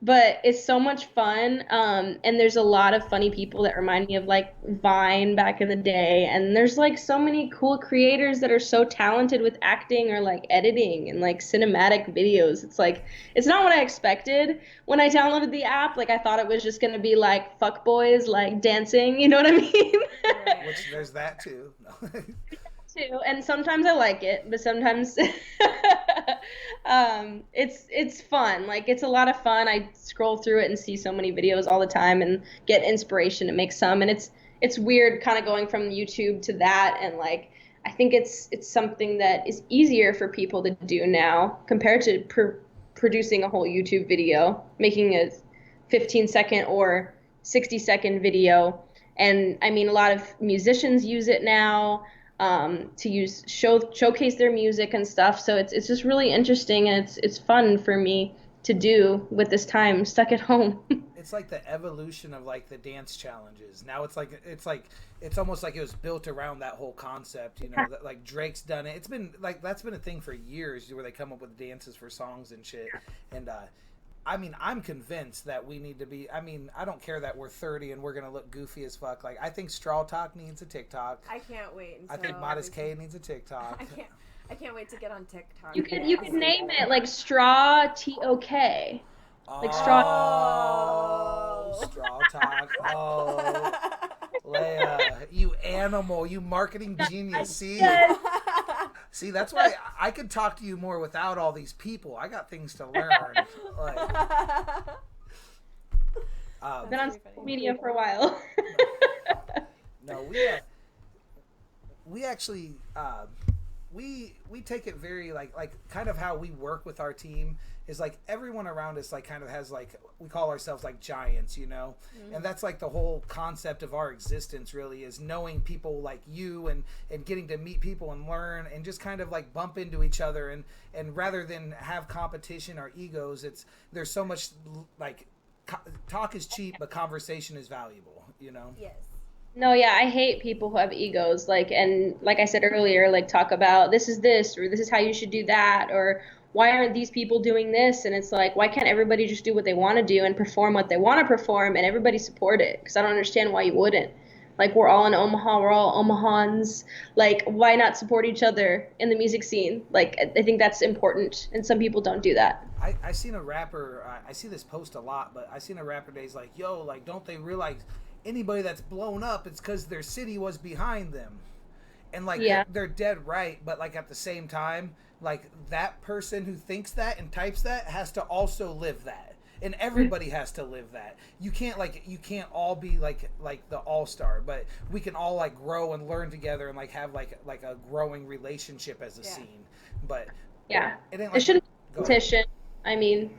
But it's so much fun, and there's a lot of funny people that remind me of like Vine back in the day, and there's like so many cool creators that are so talented with acting or like editing and like cinematic videos. It's like, it's not what I expected when I downloaded the app. Like I thought it was just gonna be like fuckboys like dancing, you know what I mean? Which there's that too. Too, and sometimes I like it, but sometimes it's fun. Like it's a lot of fun. I scroll through it and see so many videos all the time and get inspiration to make some, and it's weird kind of going from YouTube to that, and like I think it's something that is easier for people to do now compared to producing a whole YouTube video, making a 15-second or 60-second video. And I mean, a lot of musicians use it now to showcase their music and stuff. So it's just really interesting, and it's fun for me to do with this time stuck at home. It's like the evolution of like the dance challenges. Now it's almost like it was built around that whole concept, you know, that like Drake's done it. It's been like, that's been a thing for years where they come up with dances for songs and shit. And I mean, I'm convinced that we need to be, I mean, I don't care that we're 30 and we're going to look goofy as fuck. Like, I think StrawTalk needs a TikTok. I can't wait until I think Modest K needs a TikTok. I can't wait to get on TikTok. You could name it like StrawTalk. Like Straw. Oh, StrawTalk. Oh, Leia, you animal, you marketing genius. See, that's why I could talk to you more without all these people. I got things to learn. I've been on social media for a while. No, we actually we take it very like kind of how we work with our team is like everyone around us like kind of has like, we call ourselves like giants, you know. Mm-hmm. And that's like the whole concept of our existence really, is knowing people like you and getting to meet people and learn and just kind of like bump into each other, and rather than have competition or egos, there's so much like talk is cheap but conversation is valuable, you know. Yes. No, yeah, I hate people who have egos, like, and like I said earlier, like talk about this is this, or this is how you should do that, or why aren't these people doing this? And it's like, why can't everybody just do what they want to do and perform what they want to perform and everybody support it? Because I don't understand why you wouldn't. Like, we're all in Omaha, we're all Omahans. Like, why not support each other in the music scene? Like, I think that's important, and some people don't do that. I seen a rapper, I see this post a lot, but I seen a rapper today, like, yo, like, don't they realize anybody that's blown up, it's because their city was behind them. And, like, yeah, they're dead right, but, like, at the same time, like, that person who thinks that and types that has to also live that. And everybody has to live that. You can't all be like the all-star, but we can all like grow and learn together and like have like a growing relationship as a scene. But yeah, it shouldn't be a competition. I mean,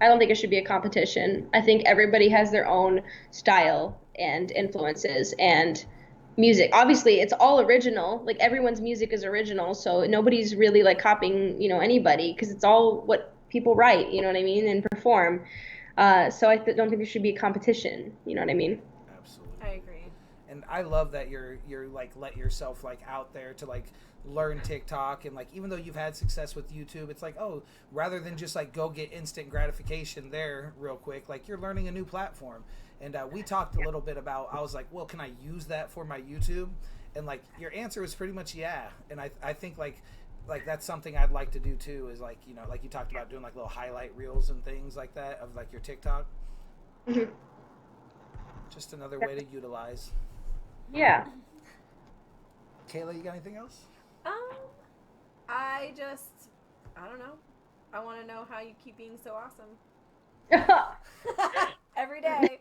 I don't think it should be a competition. I think everybody has their own style and influences and music. Obviously, it's all original. Like, everyone's music is original, so nobody's really like copying, you know, anybody, because it's all what people write, you know what I mean, and perform. So I don't think there should be a competition, you know what I mean? Absolutely. I agree. And I love that you're like let yourself like out there to like learn TikTok, and like even though you've had success with YouTube, it's like, oh, rather than just like go get instant gratification there real quick, like you're learning a new platform. And we talked a little bit about, I was like, well, can I use that for my YouTube? And like your answer was pretty much yeah. And I think like that's something I'd like to do too, is like, you know, like you talked about doing like little highlight reels and things like that of like your TikTok. Mm-hmm. Just another way to utilize. Yeah. Kayla, you got anything else? I don't know. I want to know how you keep being so awesome. Every day.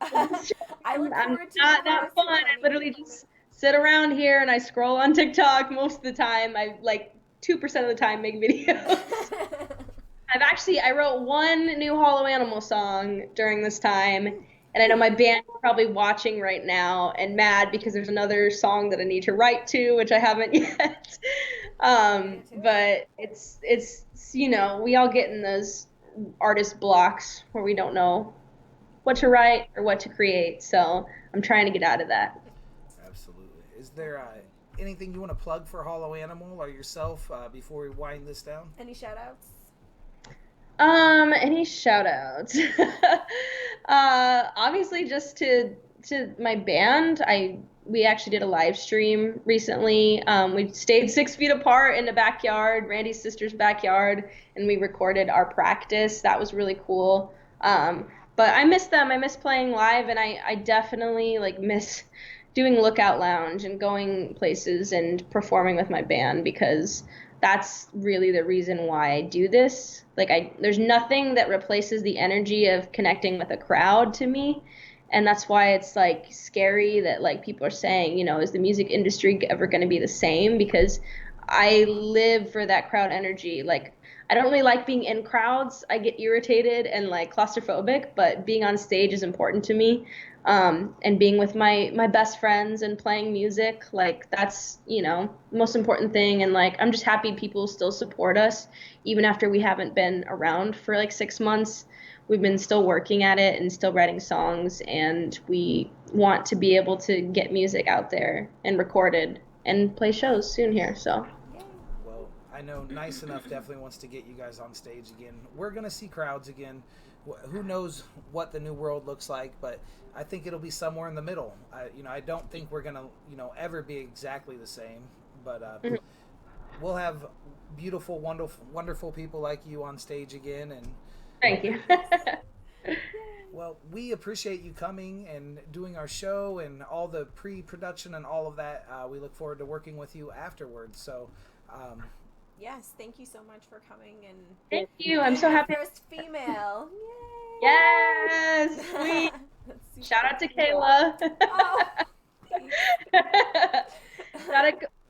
I look forward to not that fun. I literally just sit around here and I scroll on TikTok most of the time. I like 2% of the time make videos. I wrote one new Hollow Animal song during this time, and I know my band is probably watching right now and mad because there's another song that I need to write to, which I haven't yet. But it's you know, we all get in those artist blocks where we don't know what to write or what to create. So I'm trying to get out of that. Absolutely. Is there anything you want to plug for Hollow Animal or yourself before we wind this down? Any shout outs? Any shout outs? Obviously just to my band. We actually did a live stream recently. We stayed 6 feet apart in the backyard, Randy's sister's backyard, and we recorded our practice. That was really cool. But I miss them. I miss playing live, and I definitely like miss doing Lookout Lounge and going places and performing with my band, because that's really the reason why I do this. Like, there's nothing that replaces the energy of connecting with a crowd to me. And that's why it's like scary that like people are saying, you know, is the music industry ever going to be the same? Because I live for that crowd energy. Like, I don't really like being in crowds. I get irritated and like claustrophobic, but being on stage is important to me. And being with my best friends and playing music, like that's, you know, the most important thing. And like, I'm just happy people still support us even after we haven't been around for like 6 months. We've been still working at it and still writing songs, and we want to be able to get music out there and recorded and play shows soon here. So well, I know Nice Enough definitely wants to get you guys on stage again. We're gonna see crowds again. Who knows what the new world looks like, but I think it'll be somewhere in the middle. I don't think we're gonna ever be exactly the same, but we'll have beautiful, wonderful people like you on stage again. And thank you. well, we appreciate you coming and doing our show and all the pre-production and all of that. We look forward to working with you afterwards. So, yes, thank you so much for coming. And thank you. I'm so happy. First female. Yay! Yes, sweet. Shout out to Kayla. Oh,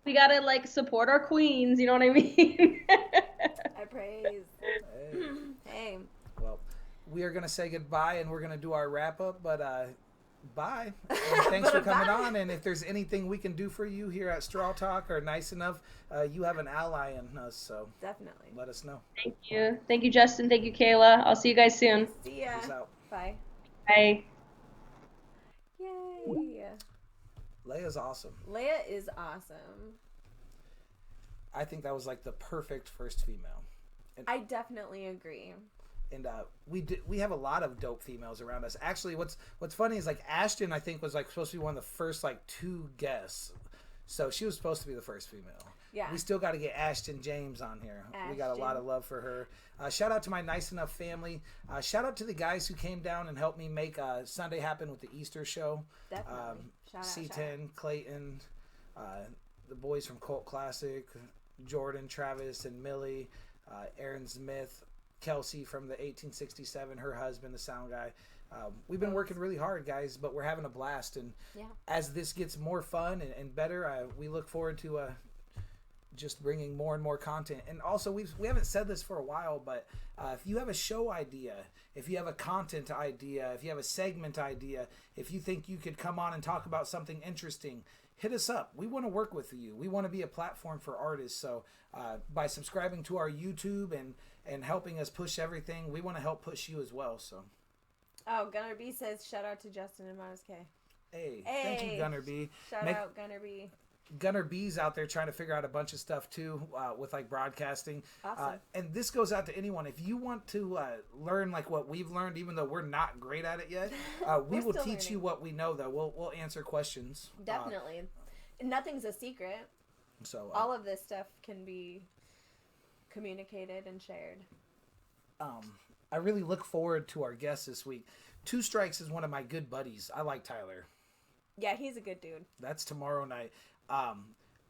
we gotta like support our queens. You know what I mean? I praise. Hey. Well, we are going to say goodbye, and we're going to do our wrap-up, but bye. And thanks for coming on, and if there's anything we can do for you here at StrawTalk or Nice Enough, you have an ally in us, so definitely let us know. Thank you. Thank you, Justin. Thank you, Kayla. I'll see you guys soon. See ya. Peace out. Bye. Bye. Yay. Leia's awesome. Leia is awesome. I think that was like the perfect first female. And I definitely agree. And we have a lot of dope females around us. Actually, what's funny is like Ashton, I think, was like supposed to be one of the first like 2 guests. So she was supposed to be the first female. Yeah. We still got to get Ashton James on here. We got a lot of love for her. Shout out to my Nice Enough family. Shout out to the guys who came down and helped me make Sunday happen with the Easter show. Definitely. C10, Clayton, the boys from Cult Classic, Jordan, Travis, and Millie, Aaron Smith, Kelsey from the 1867, her husband, the sound guy. We've been working really hard, guys, but we're having a blast. And as this gets more fun and better, we look forward to just bringing more and more content. And also, we haven't said this for a while, but if you have a show idea, if you have a content idea, if you have a segment idea, if you think you could come on and talk about something interesting, hit us up. We want to work with you. We want to be a platform for artists. So by subscribing to our YouTube and helping us push everything, we want to help push you as well. So. Oh, Gunnar B says shout out to Justin and Modest K. Hey, thank you, Gunnar B. Shout out Gunnar B. Gunnar B's out there trying to figure out a bunch of stuff too with like broadcasting. Awesome. And this goes out to anyone. If you want to learn like what we've learned, even though we're not great at it yet, we will teach you what we know. Though we'll answer questions. Definitely, nothing's a secret. So all of this stuff can be communicated and shared. I really look forward to our guest this week. 2 Strikes is one of my good buddies. I like Tyler. Yeah, he's a good dude. That's tomorrow night.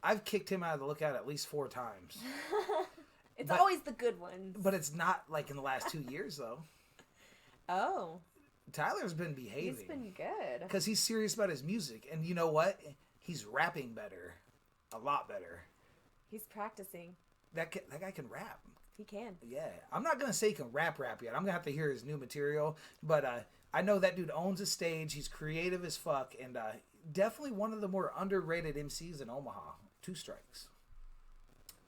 I've kicked him out of the Lookout at least 4 times. It's always the good ones. But it's not like in the last 2 years, though. Oh. Tyler's been behaving. He's been good. Because he's serious about his music. And you know what? He's rapping better. A lot better. He's practicing. That guy can rap. He can. Yeah. I'm not going to say he can rap yet. I'm going to have to hear his new material. But I know that dude owns a stage. He's creative as fuck. And definitely one of the more underrated MCs in Omaha. 2 Strikes.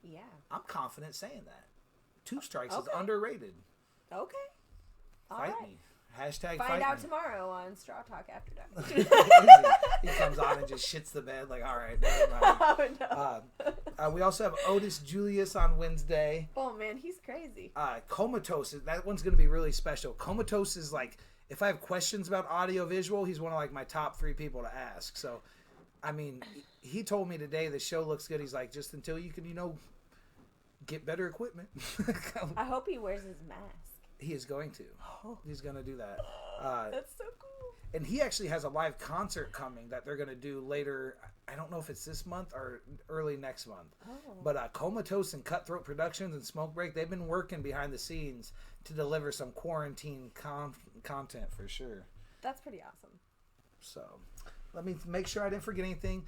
Yeah. I'm confident saying that. 2 Strikes is underrated. Okay. Fight me. Hashtag find out me. Tomorrow on StrawTalk After Dark. He comes on and just shits the bed like, all right, never mind. Oh, no. We also have Otis Julius on Wednesday. Oh, man, he's crazy. Comatose, that one's going to be really special. Comatose is like, if I have questions about audio visual, he's one of like my top 3 people to ask. So, I mean, he told me today the show looks good. He's like, just until you can, get better equipment. I hope he wears his mask. He is going to. He's going to do that. That's so cool. And he actually has a live concert coming that they're going to do later. I don't know if it's this month or early next month. Oh. But Comatose and Cutthroat Productions and Smoke Break, they've been working behind the scenes to deliver some quarantine content for sure. That's pretty awesome. So let me make sure I didn't forget anything.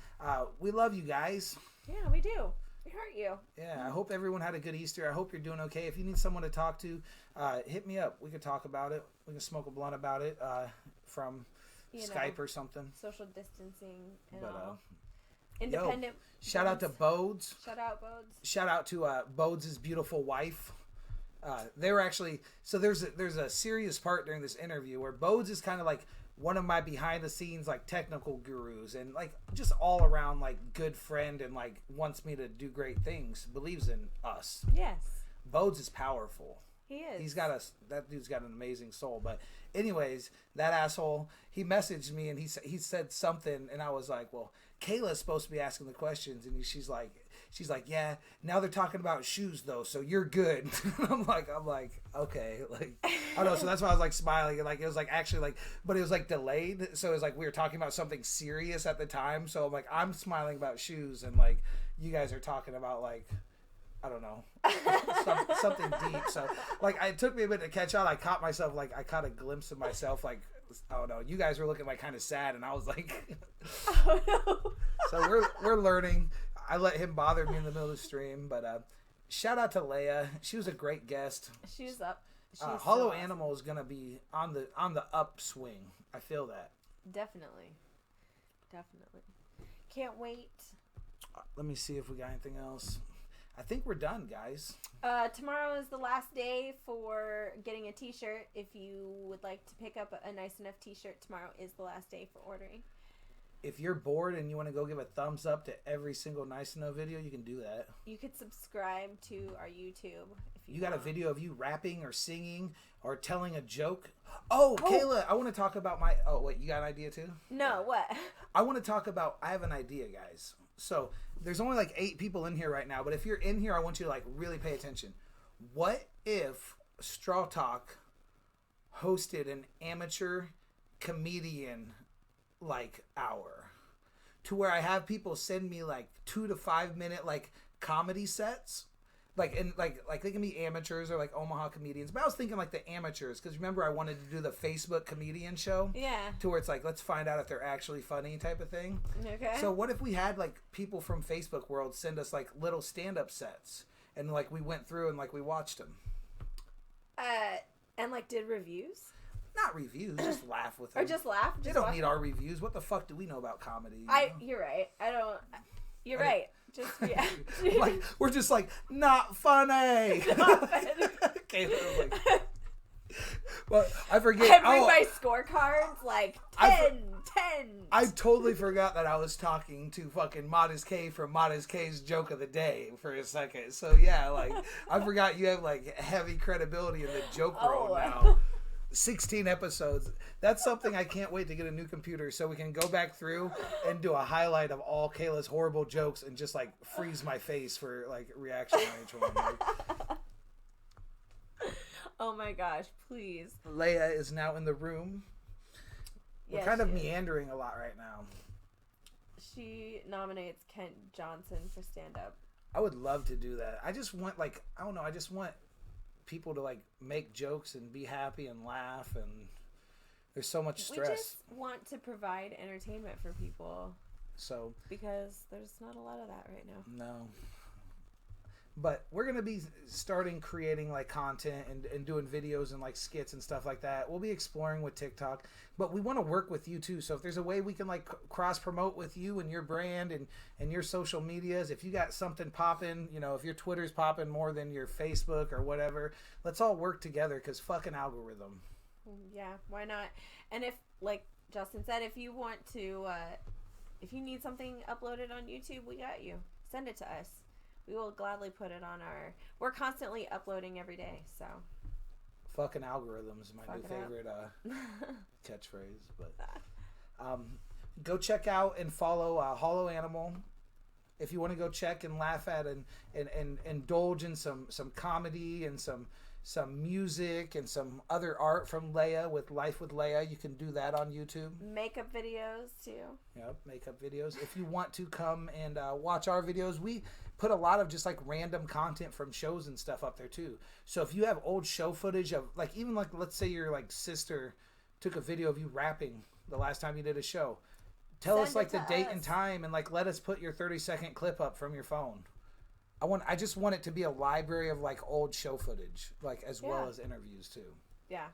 We love you guys. Yeah, we do. We hurt you. Yeah, I hope everyone had a good Easter. I hope you're doing okay. If you need someone to talk to, hit me up. We could talk about it. We can smoke a blunt about it from Skype or something. Social distancing and But, all. Independent. Shout out to Bodes. Shout out Bodes. Shout out to Bodes' beautiful wife. They were actually, so there's a serious part during this interview where Bodes is kind of like one of my behind the scenes like technical gurus and like just all around like good friend and like wants me to do great things, believes in us. Yes. Bodes is powerful. He is. That dude's got an amazing soul. But anyways, that asshole, he messaged me and he said something and I was like, well, Kayla's supposed to be asking the questions and she's like, yeah, now they're talking about shoes though, so you're good. I'm like, okay, like, I don't know. So that's why I was like smiling and like, it was like actually like, but it was like delayed. So it was like, we were talking about something serious at the time. So I'm like, I'm smiling about shoes and like, you guys are talking about like, I don't know, something deep. So like, it took me a minute to catch on. I caught myself, like, I caught a glimpse of myself, like, I don't know. You guys were looking like kind of sad and I was like, oh no. So we're learning. I let him bother me in the middle of the stream, but shout out to Leia. She was a great guest. She's up. Hollow Animal is gonna be on the upswing. I feel that. Definitely. Can't wait. Let me see if we got anything else. I think we're done, guys. Tomorrow is the last day for getting a t-shirt. If you would like to pick up a Nice Enough t-shirt, tomorrow is the last day for ordering. If you're bored and you want to go give a thumbs up to every single Nice Enough video, you can do that. You could subscribe to our YouTube. If you got a video of you rapping or singing or telling a joke. Oh, Kayla, I want to talk about my... Oh, wait, you got an idea too? No, what? I want to talk about... I have an idea, guys. So, there's only like 8 people in here right now, but if you're in here, I want you to like really pay attention. What if StrawTalk hosted an amateur comedian like hour to where I have people send me like 2 to 5 minute like comedy sets, like and like they can be amateurs or like Omaha comedians, but I was thinking like the amateurs because remember I wanted to do the Facebook comedian show, to where it's like let's find out if they're actually funny type of thing. Okay. So what if we had like people from Facebook world send us like little stand-up sets and like we went through and like we watched them and like did reviews? Not reviews, just laugh with them. Or just laugh? They don't need our reviews. What the fuck do we know about comedy? You're right. You're right. Just, yeah. Like, we're just like, not funny. Okay, like, well, I forget. I bring my scorecards, like 10. I totally forgot that I was talking to fucking Modest K from Modest K's Joke of the Day for a second. So, yeah, like, I forgot you have, like, heavy credibility in the joke world now. 16 episodes. That's something I can't wait to get a new computer so we can go back through and do a highlight of all Kayla's horrible jokes and just like freeze my face for like reaction on each one. Like. Oh my gosh, please. Leia is now in the room. We're kind of meandering a lot right now. She nominates Kent Johnson for stand-up. I would love to do that. I just want like, I don't know, I just want people to like make jokes and be happy and laugh, and there's so much stress. We just want to provide entertainment for people. So because there's not a lot of that right now. No. But we're going to be starting creating like content and doing videos and like skits and stuff like that. We'll be exploring with TikTok, but we want to work with you too. So if there's a way we can like cross promote with you and your brand and your social medias, if you got something popping, you know, if your Twitter's popping more than your Facebook or whatever, let's all work together because fucking algorithm. Yeah, why not? And if, like Justin said, if you want to, if you need something uploaded on YouTube, we got you. Send it to us. We will gladly put it on our... We're constantly uploading every day, so... Fucking algorithms, my new favorite catchphrase. But go check out and follow Hollow Animal. If you want to go check and laugh at and indulge in some comedy and some music and some other art from Leia with Life with Leia, you can do that on YouTube. Makeup videos, too. Yep, makeup videos. If you want to come and watch our videos, we put a lot of just like random content from shows and stuff up there too. So if you have old show footage of like, even like, let's say your like sister took a video of you rapping the last time you did a show, tell us like the date and time and like let us put your 30-second clip up from your phone. I just want it to be a library of like old show footage, like as well as interviews too. Yeah,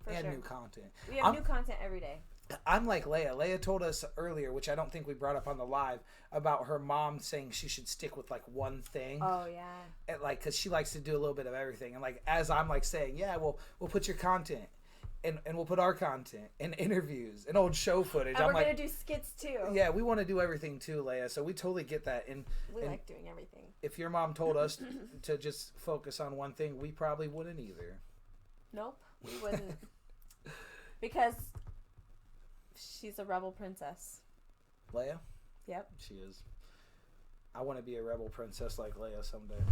for and sure. new content. We have new content every day. I'm like Leia. Leia told us earlier, which I don't think we brought up on the live, about her mom saying she should stick with like one thing. Oh yeah. And, like, because she likes to do a little bit of everything, and like as I'm like saying, yeah, we'll put your content. And we'll put our content and interviews and old show footage. And I'm we're like, going to do skits too. Yeah, we want to do everything too, Leia. So we totally get that. And we like doing everything. If your mom told us to just focus on one thing, we probably wouldn't either. Nope, we wouldn't. Because she's a rebel princess. Leia? Yep. She is. I want to be a rebel princess like Leia someday.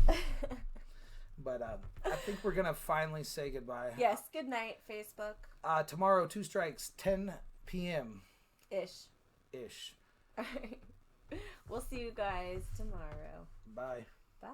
But I think we're going to finally say goodbye. Yes, good night, Facebook. Tomorrow, 2 Strikes, 10 p.m. Ish. Ish. All right. We'll see you guys tomorrow. Bye. Bye.